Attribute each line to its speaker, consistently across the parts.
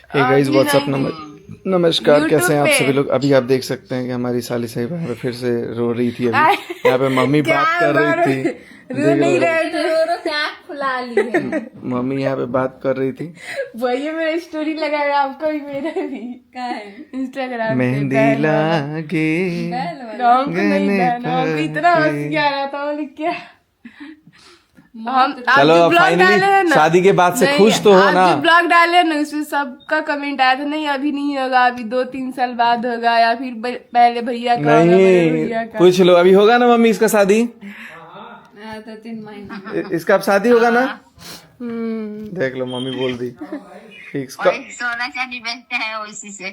Speaker 1: Hey guys what's up नमस्कार, कैसे हैं आप सभी लोग। अभी आप देख सकते हैं कि हमारी साली साहिबा यहाँ पे फिर से रो रही थी। अभी यहाँ पे मम्मी बात कर रही थी,
Speaker 2: रो नहीं रहे थे, फुला ली है।
Speaker 1: मम्मी यहाँ पे बात कर रही थी।
Speaker 2: वही मेरा स्टोरी लगाया, आपका भी मेरा भी इंस्टाग्राम
Speaker 1: मेहंदी लागे
Speaker 2: इतना हंसी आ रहा था, बोले क्या हम
Speaker 1: चलो फाइनली शादी के बाद से खुश तो हो ना।
Speaker 2: जो ब्लॉग डाले ना उसमें सबका कमेंट आया था, नहीं अभी नहीं होगा, अभी 2-3 साल बाद होगा, या फिर पहले भैया का होगा, भैया
Speaker 1: नहीं
Speaker 2: का।
Speaker 1: पूछ लो, अभी होगा ना मम्मी इसका शादी।
Speaker 2: 3 महीने
Speaker 1: इसका अब शादी होगा ना। देख लो मम्मी बोल दी फिक्स।
Speaker 3: सोना चांदी बेचते हैं उसी से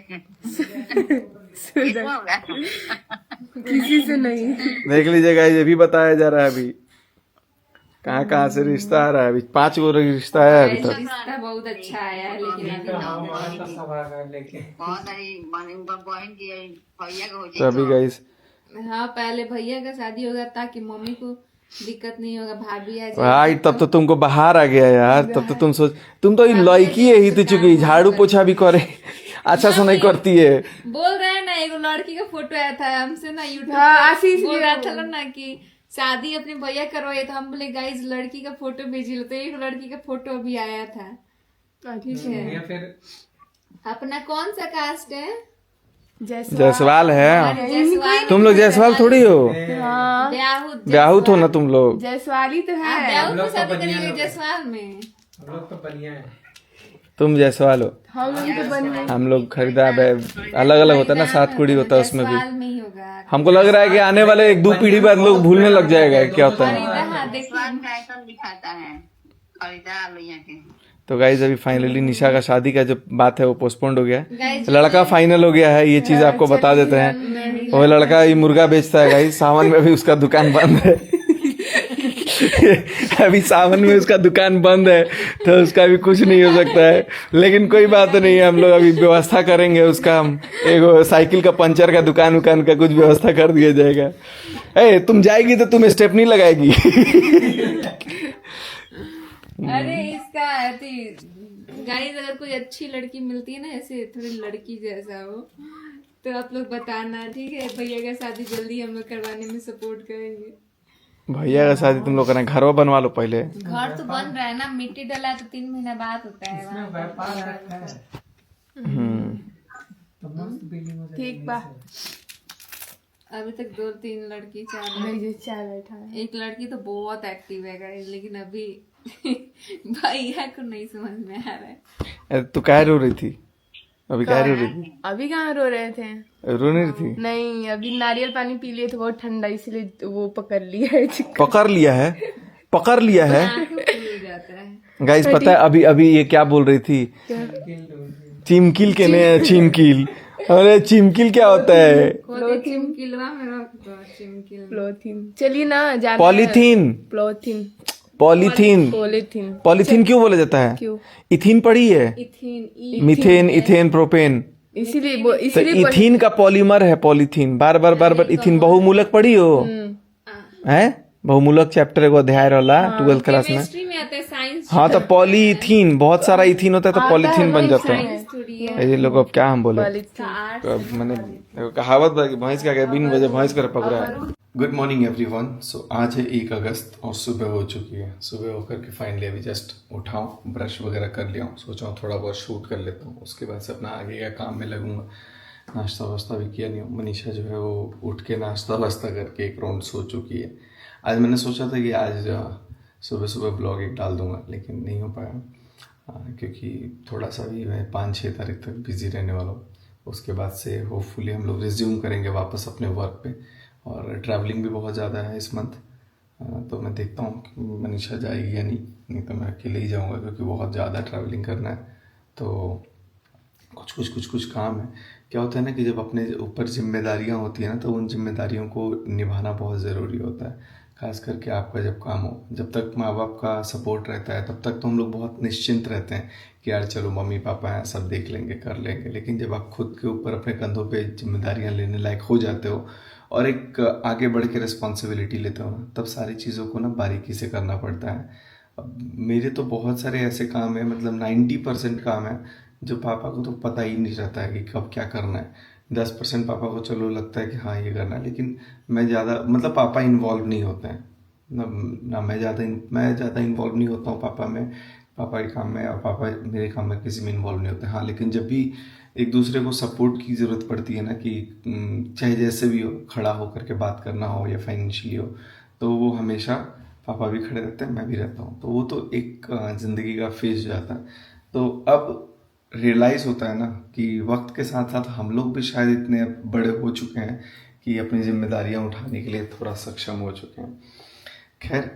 Speaker 3: होगा।
Speaker 2: किसी से नहीं।
Speaker 1: देख लीजिएगा, ये भी बताया जा रहा है अभी कहाँ कहाँ से रिश्ता आ रहा है। अभी 5 गो रिश्ता आया है अभी तक।
Speaker 2: रिश्ता बहुत अच्छा आया है, लेकिन
Speaker 3: बहुत सारी बहन की भैया का हो
Speaker 1: तो अभी गाइस
Speaker 2: हाँ पहले भैया का शादी होगा ताकि मम्मी को दिक्कत नहीं होगा, भाभी आ जाए।
Speaker 1: भाई तब तो तुमको बाहर आ गया यार। तब तो तुम तो लड़की है ही तो चुकी, झाड़ू पोछा भी करे अच्छा से नहीं करती है।
Speaker 4: बोल रहे हैं ना, एक लड़की का फोटो आया था हमसे ना यूट्यूब
Speaker 2: आशीष
Speaker 4: बोल रहा था ना कि शादी अपने भैया करवाए, तो हम बोले गाइस लड़की का फोटो भेजिए, तो एक लड़की का फोटो भी आया था। ठीक है, अपना कौन सा कास्ट है?
Speaker 1: जायसवाल है।
Speaker 4: जयसवाल।
Speaker 1: तुम लोग जायसवाल थोड़ी हो, ब्याहू हो ना तुम लोग।
Speaker 2: जयसवाली तो है।
Speaker 4: ब्याहू को शादी करेंगे जयसवाल में।
Speaker 1: तुम जायसवाल हो,
Speaker 2: हम लोग तो बन
Speaker 1: हम लोग खरीदा। अलग अलग होता है ना, 7 कुड़ी होता है उसमें भी।
Speaker 4: जयसवाल में ही होगा।
Speaker 1: हमको लग रहा है कि आने वाले 1-2 पीढ़ी बाद लोग भूलने लग जाएगा क्या होता है।
Speaker 4: हाँ देखिए,
Speaker 3: फैशन दिखाता है, खरीदा लो यहाँ के।
Speaker 1: तो गाइज अभी फाइनली निशा का शादी का जो बात है वो पोस्टपोन्ड हो गया है।
Speaker 4: गाइस
Speaker 1: लड़का फाइनल हो गया है, ये चीज आपको बता देते हैं। वो लड़का ये मुर्गा बेचता है गाइज, सावन में भी उसका दुकान बंद है अभी सावन में उसका दुकान बंद है तो उसका भी कुछ नहीं हो सकता है। लेकिन कोई बात नहीं है, हम लोग अभी व्यवस्था करेंगे उसका। एक साइकिल का पंचर का दुकान का कुछ व्यवस्था कर दिया जाएगा। ए तुम जाएगी तो तुम स्टेप नहीं लगाएगी
Speaker 4: अरे इसका गाइस अगर कोई अच्छी लड़की मिलती है ना, ऐसे थोड़ी लड़की जैसा हो, तो आप लोग बताना, ठीक है। भैया का शादी जल्दी हम लोग करवाने में सपोर्ट करेंगे।
Speaker 1: भैया का शादी तुम लोग करें, घर बनवा लो पहले।
Speaker 4: घर तो बन रहा है ना, मिट्टी डला है तो 3 महीना बाद होता है।
Speaker 2: ठीक बा।
Speaker 4: अभी तक 2-3 लड़की 4
Speaker 2: चाय बैठा है।
Speaker 4: एक लड़की तो बहुत एक्टिव है guys, लेकिन अभी भैया को नहीं समझ में आ रहा है।
Speaker 1: तू क्या रो रही थी अभी? क्या रो रही थी?
Speaker 2: अभी कहाँ रो रहे थे?
Speaker 1: रो नहीं रही थी?
Speaker 2: नहीं, अभी नारियल पानी पी लिए थे, बहुत ठंडा, इसलिए वो पकड़ लिया है।
Speaker 1: पकड़ लिया है
Speaker 4: खुल जाता है।
Speaker 1: गाइस पता है अभी ये क्या बोल रही थी? चिमकिल के ने चिमकिल। अरे चिमकिल क्या होता है?
Speaker 4: चिमकिलवा में रख दो, चिमकिल।
Speaker 2: पॉलीथीन। चलिए ना जाना।
Speaker 1: पॉलीथीन पॉलीथीन क्यों बोला जाता है?
Speaker 2: क्यों?
Speaker 1: इथीन पढ़ी है? Methane, ethane, propane. तो इथीन का पॉलीमर है पॉलीथीन। बार बार इथीन। बहुमूलक पढ़ी हो? है बहुमूलक चैप्टर को अध्याय रहला 12th क्लास में।
Speaker 4: केमिस्ट्री में आता है, साइंस।
Speaker 1: हाँ तो पॉलीथीन, बहुत सारा इथीन होता है तो पॉलीथीन बन जाता है। ये लोग अब क्या हम बोले, मैंने कहावत भैंस का बिन वजह भैंस कर पकड़ा है। Good morning everyone. सो आज है 1 अगस्त और सुबह हो चुकी है। सुबह होकर के फाइनली अभी जस्ट उठाऊँ, ब्रश वगैरह कर लिया हूँ, सोचा हूँ थोड़ा बहुत शूट कर लेता हूँ, उसके बाद से अपना आगे का काम में लगूंगा। नाश्ता वास्ता भी किया नहीं हूँ। मनीषा जो है वो उठ के नाश्ता वास्ता करके एक राउंड सो चुकी है। आज मैंने सोचा था कि आज सुबह ब्लॉग एक डाल दूंगा, लेकिन नहीं हो पाया क्योंकि थोड़ा सा भी मैं 5-6 तारीख तक बिजी रहने वाला हूँ। उसके बाद से होपफुली हम लोग रिज्यूम करेंगे वापस अपने वर्क पे। और ट्रैवलिंग भी बहुत ज़्यादा है इस मंथ, तो मैं देखता हूँ कि मनीषा जाएगी या नहीं तो मैं अकेले ही जाऊँगा क्योंकि बहुत ज़्यादा ट्रैवलिंग करना है। तो कुछ काम है। क्या होता है ना कि जब अपने ऊपर जिम्मेदारियाँ होती हैं ना, तो उन जिम्मेदारियों को निभाना बहुत ज़रूरी होता है। खास करके आपका जब काम हो, जब तक माँ बाप का सपोर्ट रहता है तब तक तो हम लोग बहुत निश्चिंत रहते हैं कि यार चलो मम्मी पापा हैं, सब देख लेंगे, कर लेंगे। लेकिन जब आप खुद के ऊपर अपने कंधों पे जिम्मेदारियां लेने लायक हो जाते हो और एक आगे बढ़ के रिस्पॉन्सिबिलिटी लेते हो ना, तब सारी चीज़ों को ना बारीकी से करना पड़ता है। अब मेरे तो बहुत सारे ऐसे काम है, मतलब 90% काम है जो पापा को तो पता ही नहीं रहता है कि कब क्या करना है। 10% पापा को चलो लगता है कि हाँ ये करना है, लेकिन मैं ज़्यादा मतलब पापा इन्वॉल्व नहीं होते हैं ना मैं ज़्यादा इन्वॉल्व नहीं होता हूँ पापा के काम में, और पापा मेरे काम में किसी में इन्वॉल्व नहीं होते। हाँ, लेकिन जब भी एक दूसरे को सपोर्ट की ज़रूरत पड़ती है ना, कि चाहे जैसे भी हो, खड़ा हो करके बात करना हो या फाइनेंशियली हो, तो वो हमेशा पापा भी खड़े रहते हैं, मैं भी रहता हूँ। तो वो तो एक ज़िंदगी का फेज जाता है। तो अब रियलाइज़ होता है ना कि वक्त के साथ साथ हम लोग भी शायद इतने बड़े हो चुके हैं कि अपनी जिम्मेदारियां उठाने के लिए थोड़ा सक्षम हो चुके हैं। खैर,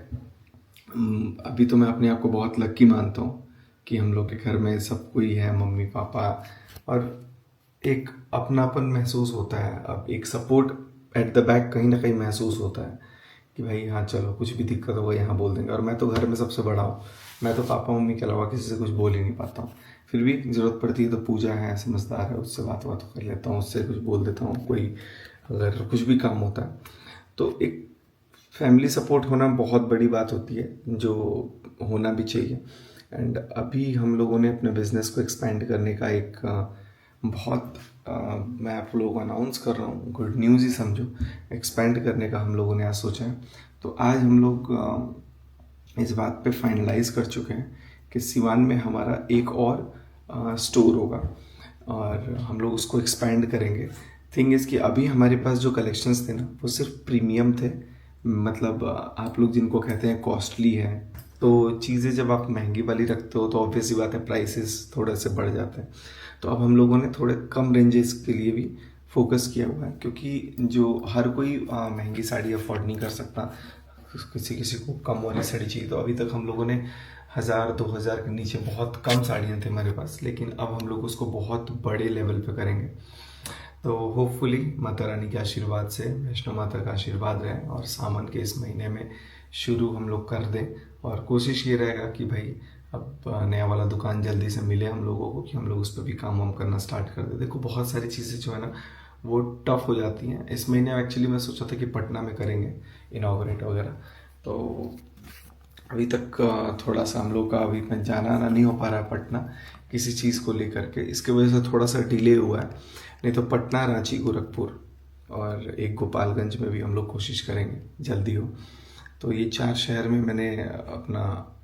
Speaker 1: अभी तो मैं अपने आप को बहुत लकी मानता हूँ कि हम लोग के घर में सब कोई है, मम्मी पापा, और एक अपनापन महसूस होता है। अब एक सपोर्ट एट द बैक कहीं ना कहीं महसूस होता है कि भाई हाँ चलो, कुछ भी दिक्कत होगा यहाँ बोल देंगे। और मैं तो घर में सबसे बड़ा हूँ, मैं तो पापा मम्मी के अलावा किसी से कुछ बोल ही नहीं पाता हूँ। फिर भी ज़रूरत पड़ती है तो पूजा है, समझदार है, उससे बात कर लेता हूँ, उससे कुछ बोल देता हूँ, कोई अगर कुछ भी काम होता है। तो एक फैमिली सपोर्ट होना बहुत बड़ी बात होती है, जो होना भी चाहिए। एंड अभी हम लोगों ने अपने बिजनेस को एक्सपेंड करने का एक बहुत मैं आप लोगों को अनाउंस कर रहा हूँ, गुड न्यूज़ ही समझो, एक्सपेंड करने का हम लोगों ने आज सोचा है। तो आज हम लोग इस बात पे फाइनलाइज कर चुके हैं कि सिवान में हमारा एक और स्टोर होगा और हम लोग उसको एक्सपेंड करेंगे। थिंग इज़ कि अभी हमारे पास जो कलेक्शंस थे ना, वो सिर्फ प्रीमियम थे, मतलब आप लोग जिनको कहते हैं कॉस्टली है। तो चीज़ें जब आप महंगी वाली रखते हो तो ऑब्वियसली बात है प्राइसेस थोड़े से बढ़ जाते हैं। तो अब हम लोगों ने थोड़े कम रेंजेस के लिए भी फोकस किया हुआ है, क्योंकि जो हर कोई महंगी साड़ी अफोर्ड नहीं कर सकता, किसी को कम वाली साड़ी चाहिए। तो अभी तक हम लोगों ने 1000-2000 के नीचे बहुत कम साड़ियाँ थे हमारे पास, लेकिन अब हम लोग उसको बहुत बड़े लेवल पे करेंगे। तो होपफुली माता रानी के आशीर्वाद से, वैष्णो माता का आशीर्वाद रहे और सावन के इस महीने में शुरू हम लोग कर दें। और कोशिश ये रहेगा कि भाई अब नया वाला दुकान जल्दी से मिले हम लोगों को, कि हम लोग उस पर भी काम वाम करना स्टार्ट कर दें। देखो बहुत सारी चीज़ें जो है ना वो टफ हो जाती हैं। इस महीने एक्चुअली मैं सोचा था कि पटना में करेंगे इनॉग्रेट वगैरह, तो अभी तक थोड़ा सा हम लोग का अभी में जाना आना नहीं हो पा रहा है पटना किसी चीज़ को लेकर के, इसके वजह से थोड़ा सा डिले हुआ है। नहीं तो पटना, रांची, गोरखपुर और एक गोपालगंज में भी हम लोग कोशिश करेंगे जल्दी हो। तो ये 4 शहर में मैंने अपना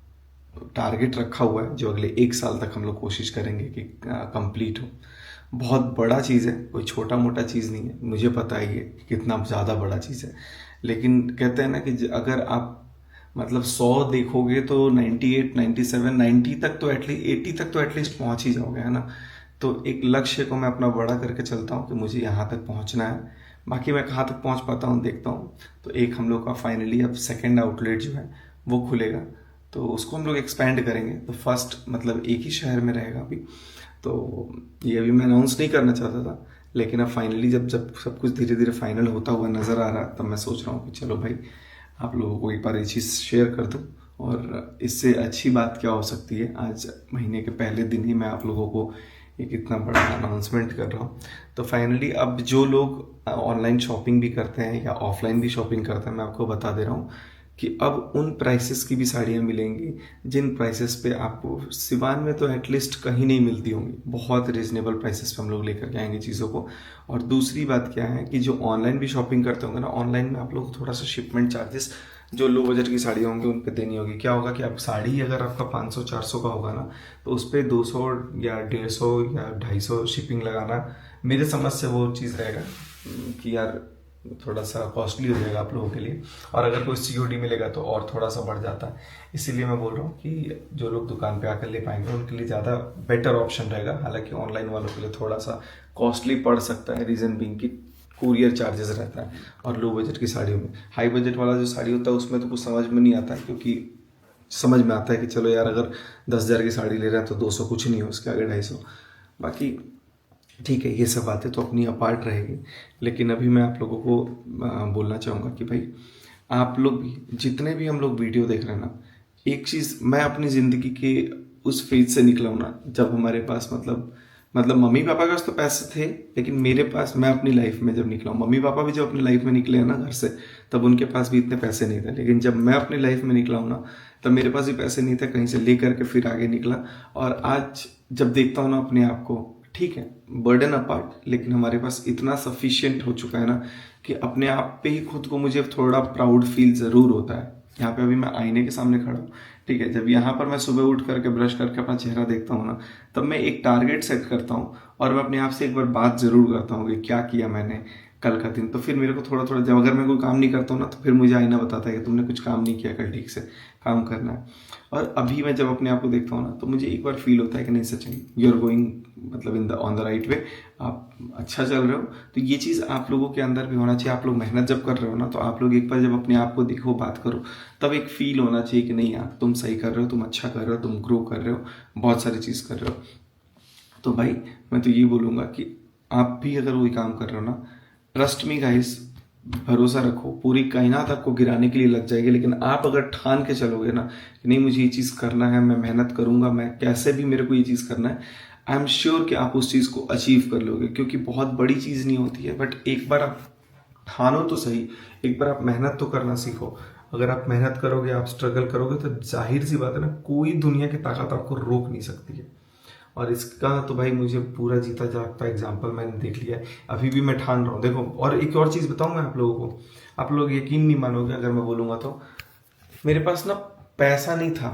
Speaker 1: टारगेट रखा हुआ है, जो अगले 1 साल तक हम लोग कोशिश करेंगे कि कंप्लीट हो। बहुत बड़ा चीज़ है, कोई छोटा मोटा चीज़ नहीं है, मुझे पता है ये कितना ज़्यादा बड़ा चीज़ है। लेकिन कहते हैं ना कि अगर आप मतलब 100 देखोगे तो 98, 97, 90 तक तो एटलीस्ट 80 तक तो एटलीस्ट पहुंच ही जाओगे, है ना। तो एक लक्ष्य को मैं अपना बड़ा करके चलता हूँ कि मुझे यहाँ तक पहुँचना है, बाकी मैं कहाँ तक पहुँच पाता हूँ देखता हूँ। तो एक हम लोग का फाइनली अब सेकेंड आउटलेट जो है वो खुलेगा, तो उसको हम लोग एक्सपेंड करेंगे। तो फर्स्ट मतलब एक ही शहर में रहेगा अभी, तो ये अभी मैं अनाउंस नहीं करना चाहता था, लेकिन अब फाइनली जब सब कुछ धीरे धीरे फाइनल होता हुआ नज़र आ रहा है, तब मैं सोच रहा हूँ कि चलो भाई आप लोगों को एक बार ये चीज़ शेयर कर दूँ। और इससे अच्छी बात क्या हो सकती है, आज महीने के पहले दिन ही मैं आप लोगों को एक इतना बड़ा अनाउंसमेंट कर रहा हूँ। तो फाइनली अब जो लोग ऑनलाइन शॉपिंग भी करते हैं या ऑफलाइन भी शॉपिंग करते हैं, मैं आपको बता दे रहा हूँ कि अब उन प्राइसेस की भी साड़ियाँ मिलेंगी जिन प्राइसेस पे आपको सिवान में तो एटलीस्ट कहीं नहीं मिलती होंगी। बहुत रिजनेबल प्राइसेस पे हम लोग लेकर के आएंगे चीज़ों को। और दूसरी बात क्या है कि जो ऑनलाइन भी शॉपिंग करते होंगे ना, ऑनलाइन में आप लोग थोड़ा सा शिपमेंट चार्जेस जो लो बजट की साड़ियाँ होंगी उन पे देनी होगी। क्या होगा कि आप साड़ी अगर आपका 500-400 का होगा ना, तो उस पर 200 या 150 या 250 शिपिंग लगाना मेरे समझ से वो चीज़ रहेगा कि यार थोड़ा सा कॉस्टली हो जाएगा आप लोगों के लिए। और अगर कोई COD मिलेगा तो और थोड़ा सा बढ़ जाता है। इसीलिए मैं बोल रहा हूँ कि जो लोग दुकान पे आकर ले पाएंगे उनके लिए ज़्यादा बेटर ऑप्शन रहेगा। हालांकि ऑनलाइन वालों के लिए थोड़ा सा कॉस्टली पड़ सकता है, रीज़न बीइंग कि कुरियर चार्जेस रहता है। और लो बजट की साड़ियों में, हाई बजट वाला जो साड़ी होता है उसमें तो कुछ समझ में नहीं आता है, क्योंकि समझ में आता है कि चलो यार अगर 10,000 की साड़ी ले रहे हैं तो 200 कुछ नहीं हो, उसके आगे 250। बाकी ठीक है, ये सब बातें तो अपनी अपार्ट रहेगी। लेकिन अभी मैं आप लोगों को बोलना चाहूँगा कि भाई आप लोग भी, जितने भी हम लोग वीडियो देख रहे हैं ना, एक चीज़ मैं अपनी ज़िंदगी के उस फेज से निकला हूँ ना जब हमारे पास मतलब मम्मी पापा के पास तो पैसे थे, लेकिन मेरे पास, मैं अपनी लाइफ में जब निकला हूँ, मम्मी पापा भी जब अपनी लाइफ में निकले हैं ना घर से, तब उनके पास भी इतने पैसे नहीं थे। लेकिन जब मैं अपनी लाइफ में निकला हूँ ना, तब मेरे पास भी पैसे नहीं थे, कहीं से ले करके फिर आगे निकला। और आज जब देखता हूँ ना अपने आप को, ठीक है बर्डन अपार्ट, लेकिन हमारे पास इतना सफिशिएंट हो चुका है ना कि अपने आप पे ही खुद को मुझे थोड़ा प्राउड फील ज़रूर होता है। यहाँ पे अभी मैं आईने के सामने खड़ा हूँ, ठीक है, जब यहाँ पर मैं सुबह उठ करके ब्रश करके अपना चेहरा देखता हूँ ना, तब मैं एक टारगेट सेट करता हूँ और मैं अपने आप से एक बार बात ज़रूर करता हूँ कि क्या किया मैंने कल का दिन। तो फिर मेरे को थोड़ा थोड़ा, जब अगर मैं कोई काम नहीं करता हूँ ना, तो फिर मुझे आईना बताता है कि तुमने कुछ काम नहीं किया, कल ठीक से काम करना है। और अभी मैं जब अपने आप को देखता हूँ ना, तो मुझे एक बार फील होता है कि नहीं सचिन, यू आर गोइंग मतलब in the on the right way, आप अच्छा चल रहे हो। तो ये चीज़ आप लोगों के अंदर भी होना चाहिए। आप लोग मेहनत जब कर रहे हो ना, तो आप लोग एक बार जब अपने आप को देखो, बात करो, तब एक फील होना चाहिए कि नहीं यार तुम सही कर रहे हो, तुम अच्छा कर रहे हो, तुम ग्रो कर रहे हो, बहुत सारी चीज़ कर रहे हो। तो भाई मैं तो ये बोलूँगा कि आप भी अगर वही काम कर रहे हो ना, ट्रस्ट मी गाइस, भरोसा रखो, पूरी कायनात आपको गिराने के लिए लग जाएगी, लेकिन आप अगर ठान के चलोगे ना कि नहीं मुझे ये चीज़ करना है, मैं मेहनत करूंगा, मैं कैसे भी मेरे को ये चीज़ करना है, आई एम श्योर कि आप उस चीज़ को अचीव कर लोगे। क्योंकि बहुत बड़ी चीज़ नहीं होती है, बट एक बार आप ठानो तो सही, एक बार आप मेहनत तो करना सीखो। अगर आप मेहनत करोगे, आप स्ट्रगल करोगे, तो जाहिर सी बात है ना, कोई दुनिया की ताकत आपको रोक नहीं सकती है। और इसका तो भाई मुझे पूरा जीता जागता एग्जाम्पल मैंने देख लिया है, अभी भी मैं ठान रहा हूँ। देखो, और एक और चीज़ बताऊँ मैं आप लोगों को, आप लोग यकीन नहीं मानोगे अगर मैं बोलूँगा तो, मेरे पास ना पैसा नहीं था।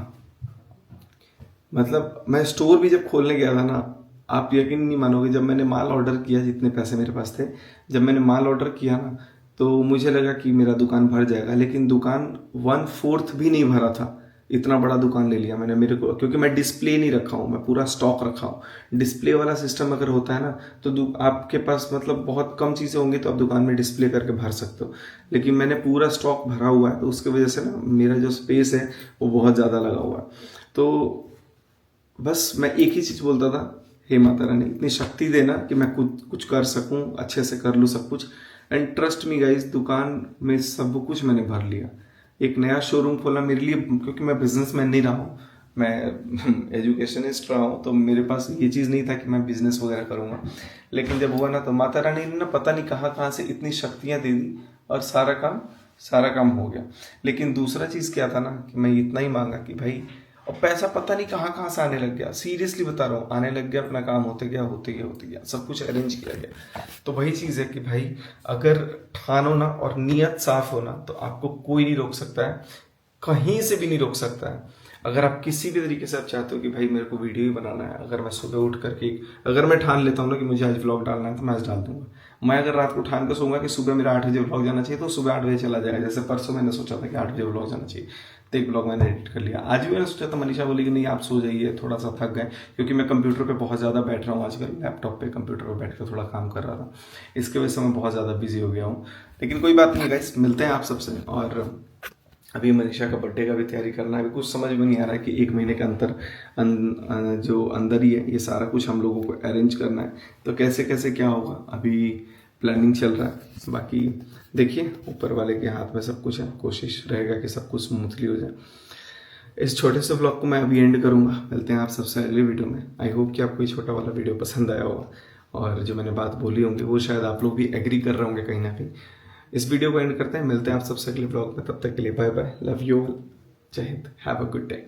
Speaker 1: मतलब मैं स्टोर भी जब खोलने गया था ना, आप यकीन नहीं मानोगे, जब मैंने माल ऑर्डर किया, जितने पैसे मेरे पास थे, जब मैंने माल ऑर्डर किया ना, तो मुझे लगा कि मेरा दुकान भर जाएगा, लेकिन दुकान 1/4 भी नहीं भरा था। इतना बड़ा दुकान ले लिया मैंने, मेरे को, क्योंकि मैं डिस्प्ले नहीं रखा हूँ, मैं पूरा स्टॉक रखा हूँ। डिस्प्ले वाला सिस्टम अगर होता है ना, तो आपके पास मतलब बहुत कम चीज़ें होंगी तो आप दुकान में डिस्प्ले करके भर सकते हो, लेकिन मैंने पूरा स्टॉक भरा हुआ है, तो उसकी वजह से ना मेरा जो स्पेस है वो बहुत ज़्यादा लगा हुआ है। तो बस मैं एक ही चीज़ बोलता था, हे माता रानी इतनी शक्ति देना कि मैं कुछ कर सकूं, अच्छे से कर लूँ सब कुछ। एंड ट्रस्ट मी गाइस, दुकान में सब कुछ मैंने भर लिया। एक नया शोरूम खोलना मेरे लिए, क्योंकि मैं बिजनेसमैन नहीं रहा हूँ, मैं एजुकेशनिस्ट रहा हूँ, तो मेरे पास ये चीज़ नहीं था कि मैं बिजनेस वगैरह करूँगा। लेकिन जब हुआ ना, तो माता रानी ने ना पता नहीं कहाँ से इतनी शक्तियाँ दे दी और सारा काम हो गया। लेकिन दूसरा चीज़ क्या था ना, कि मैं इतना ही मांगा कि भाई, और पैसा पता नहीं कहाँ से आने लग गया, सीरियसली बता रहा हूँ, आने लग गया, अपना काम होते गया, सब कुछ अरेंज किया गया। तो वही चीज़ है कि भाई अगर ठानो ना और नियत साफ हो ना, तो आपको कोई नहीं रोक सकता है, कहीं से भी नहीं रोक सकता है। अगर आप किसी भी तरीके से आप चाहते हो कि भाई मेरे को वीडियो ही बनाना है, अगर मैं सुबह उठ करके, अगर मैं ठान लेता हूँ ना कि मुझे आज व्लॉग डालना है, तो मैं आज डाल दूंगा। मैं अगर रात को ठान कर सोऊंगा कि सुबह मेरा 8 बजे व्लॉग जाना चाहिए, तो सुबह 8 बजे चला जाएगा। जैसे परसों मैंने सोचा था कि 8 बजे व्लॉग जाना चाहिए, तो एक ब्लॉग मैंने एडिट कर लिया। आज भी मैंने सोचा था, मनीषा बोली कि नहीं आप सो जाइए, थोड़ा सा थक गए, क्योंकि मैं कंप्यूटर पे बहुत ज़्यादा बैठ रहा हूँ आजकल, लैपटॉप पे कंप्यूटर पे बैठ कर थोड़ा काम कर रहा था, इसके वजह से मैं बहुत ज़्यादा बिजी हो गया हूँ। लेकिन कोई बात नहीं गाइस, मिलते हैं आप सबसे। और अभी मनीषा का बर्थडे का भी तैयारी करना है, अभी कुछ समझ में नहीं आ रहा है कि 1 महीने के जो अंदर ही है, ये सारा कुछ हम लोगों को अरेंज करना है, तो कैसे कैसे क्या होगा अभी प्लानिंग चल रहा है। बाकी देखिए, ऊपर वाले के हाथ में सब कुछ है, कोशिश रहेगा कि सब कुछ स्मूथली हो जाए। इस छोटे से व्लॉग को मैं अभी एंड करूंगा, मिलते हैं आप सबसे अगले वीडियो में। आई होप कि आपको ये छोटा वाला वीडियो पसंद आया होगा, और जो मैंने बात बोली होंगी वो शायद आप लोग भी एग्री कर रहे होंगे कहीं ना कहीं। इस वीडियो को एंड करते हैं, मिलते हैं आप सबसे अगले व्लॉग में, तब तक के लिए bye bye, love you all, जय हिंद, हैव अ गुड डे।